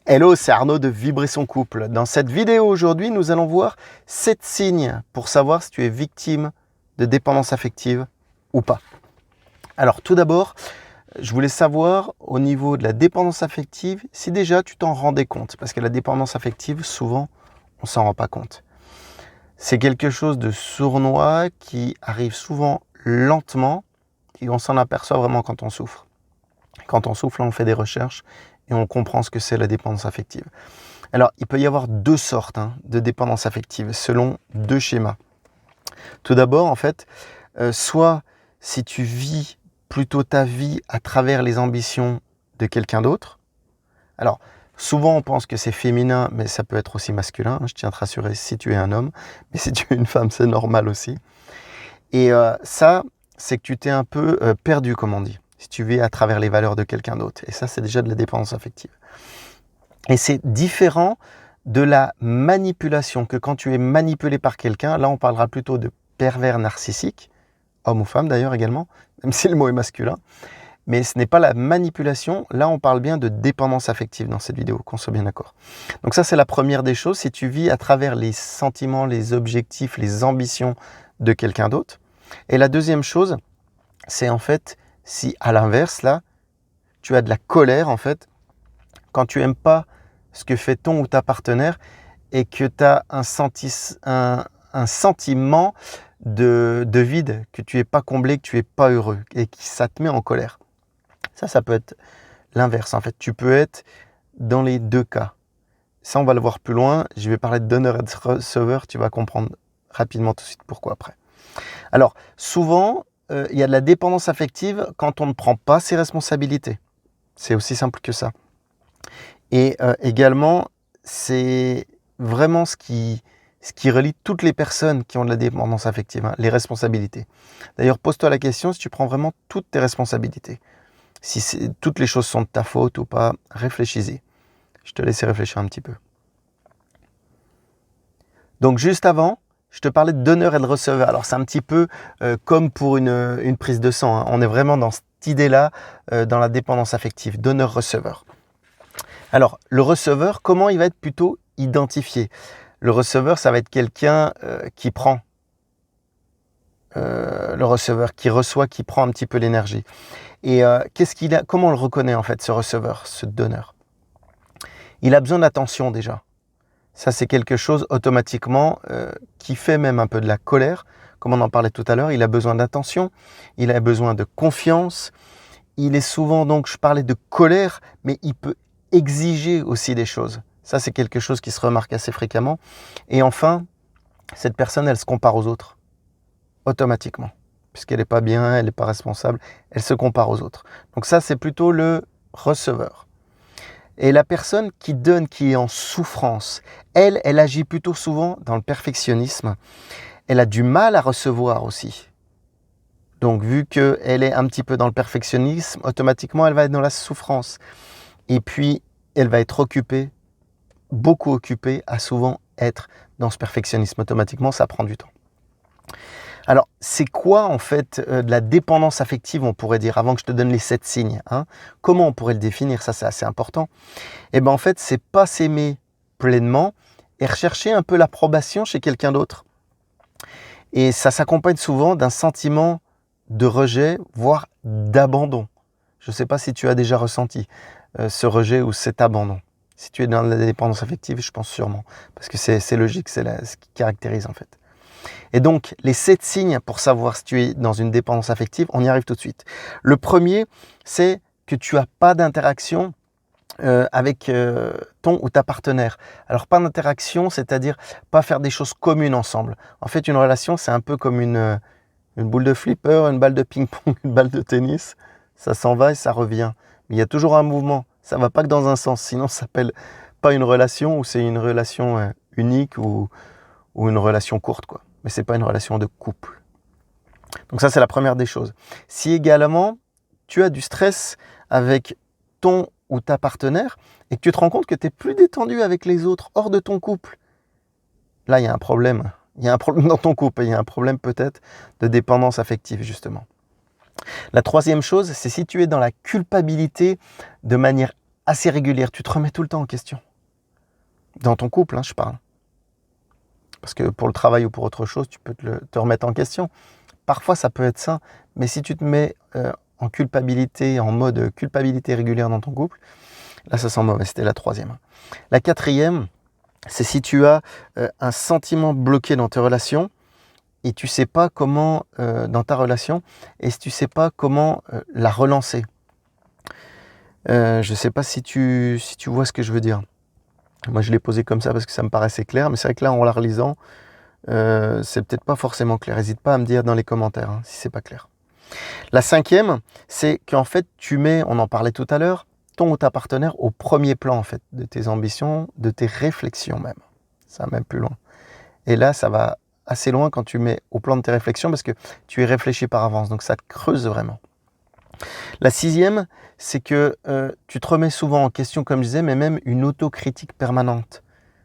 Hello, c'est Arnaud de Vibrer son couple. Dans cette vidéo aujourd'hui, nous allons voir 7 signes pour savoir si tu es victime de dépendance affective ou pas. Alors tout d'abord, je voulais savoir au niveau de la dépendance affective si déjà tu t'en rendais compte. Parce que la dépendance affective, souvent, on ne s'en rend pas compte. C'est quelque chose de sournois qui arrive souvent lentement et on s'en aperçoit vraiment quand on souffre. Quand on souffre, là, on fait des recherches et on comprend ce que c'est la dépendance affective. Alors, il peut y avoir deux sortes de dépendance affective selon deux schémas. Tout d'abord, en fait, soit si tu vis plutôt ta vie à travers les ambitions de quelqu'un d'autre. Alors, souvent on pense que c'est féminin, mais ça peut être aussi masculin. Je tiens à te rassurer si tu es un homme, mais si tu es une femme, c'est normal aussi. Et ça, c'est que tu t'es un peu perdu, comme on dit, si tu vis à travers les valeurs de quelqu'un d'autre. Et ça, c'est déjà de la dépendance affective. Et c'est différent de la manipulation, que quand tu es manipulé par quelqu'un, là on parlera plutôt de pervers narcissique, homme ou femme d'ailleurs également, même si le mot est masculin. Mais ce n'est pas la manipulation, là on parle bien de dépendance affective dans cette vidéo, qu'on soit bien d'accord. Donc ça c'est la première des choses, si tu vis à travers les sentiments, les objectifs, les ambitions de quelqu'un d'autre. Et la deuxième chose, c'est en fait si à l'inverse là, tu as de la colère en fait, quand tu n'aimes pas ce que fait ton ou ta partenaire et que tu as un sentiment de vide, que tu n'es pas comblé, que tu n'es pas heureux et que ça te met en colère. Ça peut être l'inverse. En fait, tu peux être dans les deux cas. Ça, on va le voir plus loin. Je vais parler de donneur et de receveur. Tu vas comprendre rapidement tout de suite pourquoi après. Alors, souvent, il y a de la dépendance affective quand on ne prend pas ses responsabilités. C'est aussi simple que ça. Et également, c'est vraiment ce qui relie toutes les personnes qui ont de la dépendance affective, les responsabilités. D'ailleurs, pose-toi la question si tu prends vraiment toutes tes responsabilités. Si toutes les choses sont de ta faute ou pas, réfléchis-y. Je te laisse réfléchir un petit peu. Donc juste avant, je te parlais de donneur et de receveur. Alors c'est un petit peu comme pour une prise de sang. On est vraiment dans cette idée-là, dans la dépendance affective, donneur-receveur. Alors, le receveur, comment il va être plutôt identifié? Le receveur, ça va être quelqu'un qui prend. Le receveur qui reçoit, qui prend un petit peu l'énergie. Et comment on le reconnaît en fait, ce receveur, ce donneur? Il a besoin d'attention déjà. Ça, c'est quelque chose automatiquement qui fait même un peu de la colère. Comme on en parlait tout à l'heure, il a besoin d'attention, il a besoin de confiance. Il est souvent, donc, je parlais de colère, mais il peut exiger aussi des choses. Ça, c'est quelque chose qui se remarque assez fréquemment. Et enfin, cette personne, elle se compare aux autres, automatiquement. Puisqu'elle n'est pas bien, elle n'est pas responsable, elle se compare aux autres. Donc ça, c'est plutôt le receveur. Et la personne qui donne, qui est en souffrance, elle agit plutôt souvent dans le perfectionnisme. Elle a du mal à recevoir aussi. Donc, vu qu'elle est un petit peu dans le perfectionnisme, automatiquement, elle va être dans la souffrance. Et puis, elle va être occupée, beaucoup occupée, à souvent être dans ce perfectionnisme. Automatiquement, ça prend du temps. Alors, c'est quoi en fait de la dépendance affective, on pourrait dire, avant que je te donne les 7 signes, Comment on pourrait le définir? Ça, c'est assez important. Et bien, en fait, c'est pas s'aimer pleinement et rechercher un peu l'approbation chez quelqu'un d'autre. Et ça s'accompagne souvent d'un sentiment de rejet, voire d'abandon. Je ne sais pas si tu as déjà ressenti ce rejet ou cet abandon. Si tu es dans la dépendance affective, je pense sûrement. Parce que c'est logique, c'est ce qui caractérise en fait. Et donc, les 7 signes pour savoir si tu es dans une dépendance affective, on y arrive tout de suite. Le premier, c'est que tu n'as pas d'interaction avec ton ou ta partenaire. Alors, pas d'interaction, c'est-à-dire pas faire des choses communes ensemble. En fait, une relation, c'est un peu comme une boule de flipper, une balle de ping-pong, une balle de tennis. Ça s'en va et ça revient. Mais il y a toujours un mouvement. Ça ne va pas que dans un sens. Sinon, ça s'appelle pas une relation ou c'est une relation unique ou une relation courte, quoi. Mais ce n'est pas une relation de couple. Donc ça, c'est la première des choses. Si également, tu as du stress avec ton ou ta partenaire et que tu te rends compte que tu es plus détendu avec les autres hors de ton couple, là, il y a un problème. Il y a un problème dans ton couple. Il y a un problème peut-être de dépendance affective, justement. La troisième chose, c'est si tu es dans la culpabilité de manière assez régulière, tu te remets tout le temps en question. Dans ton couple, je parle. Parce que pour le travail ou pour autre chose, tu peux te remettre en question. Parfois, ça peut être ça, mais si tu te mets en culpabilité, en mode culpabilité régulière dans ton couple, là, ça sent mauvais. C'était la troisième. La quatrième, c'est si tu as un sentiment bloqué dans tes relations et tu ne sais pas comment, dans ta relation, et si tu ne sais pas comment la relancer. Je ne sais pas si tu vois ce que je veux dire. Moi, je l'ai posé comme ça parce que ça me paraissait clair, mais c'est vrai que là, en la relisant, c'est peut-être pas forcément clair. N'hésite pas à me dire dans les commentaires si c'est pas clair. La cinquième, c'est qu'en fait, tu mets, on en parlait tout à l'heure, ton ou ta partenaire au premier plan en fait de tes ambitions, de tes réflexions même. Ça va même plus loin. Et là, ça va assez loin quand tu mets au plan de tes réflexions parce que tu y réfléchis par avance. Donc ça te creuse vraiment. La sixième, c'est que tu te remets souvent en question, comme je disais, mais même une autocritique permanente.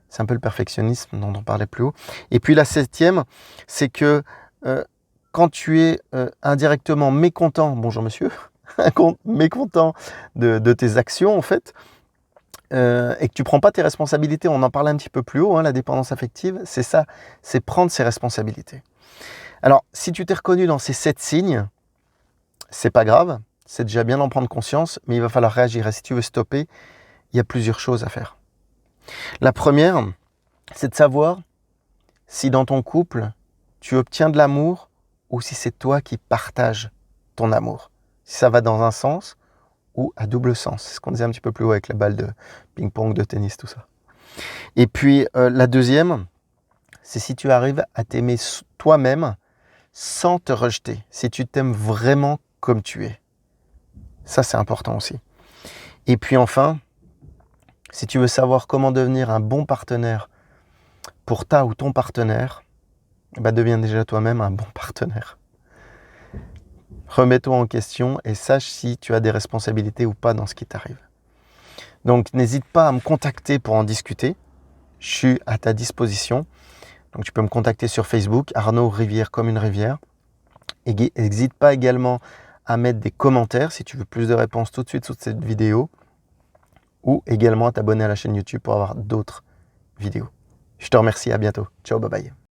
C'est un peu le perfectionnisme dont on parlait plus haut. Et puis la septième, c'est que quand tu es indirectement mécontent, bonjour monsieur, mécontent de tes actions en fait, et que tu ne prends pas tes responsabilités, on en parlait un petit peu plus haut, la dépendance affective, c'est ça, c'est prendre ses responsabilités. Alors, si tu t'es reconnu dans ces 7 signes, c'est pas grave, c'est déjà bien d'en prendre conscience, mais il va falloir réagir. Et si tu veux stopper, il y a plusieurs choses à faire. La première, c'est de savoir si dans ton couple, tu obtiens de l'amour ou si c'est toi qui partages ton amour. Si ça va dans un sens ou à double sens. C'est ce qu'on disait un petit peu plus haut avec la balle de ping-pong, de tennis, tout ça. Et puis la deuxième, c'est si tu arrives à t'aimer toi-même sans te rejeter. Si tu t'aimes vraiment comme tu es. Ça, c'est important aussi. Et puis enfin, si tu veux savoir comment devenir un bon partenaire pour ta ou ton partenaire, deviens déjà toi-même un bon partenaire. Remets-toi en question et sache si tu as des responsabilités ou pas dans ce qui t'arrive. Donc n'hésite pas à me contacter pour en discuter. Je suis à ta disposition. Donc tu peux me contacter sur Facebook, Arnaud Rivière comme une rivière. Et n'hésite pas également à mettre des commentaires si tu veux plus de réponses tout de suite sous cette vidéo. Ou également à t'abonner à la chaîne YouTube pour avoir d'autres vidéos. Je te remercie, à bientôt. Ciao, bye bye.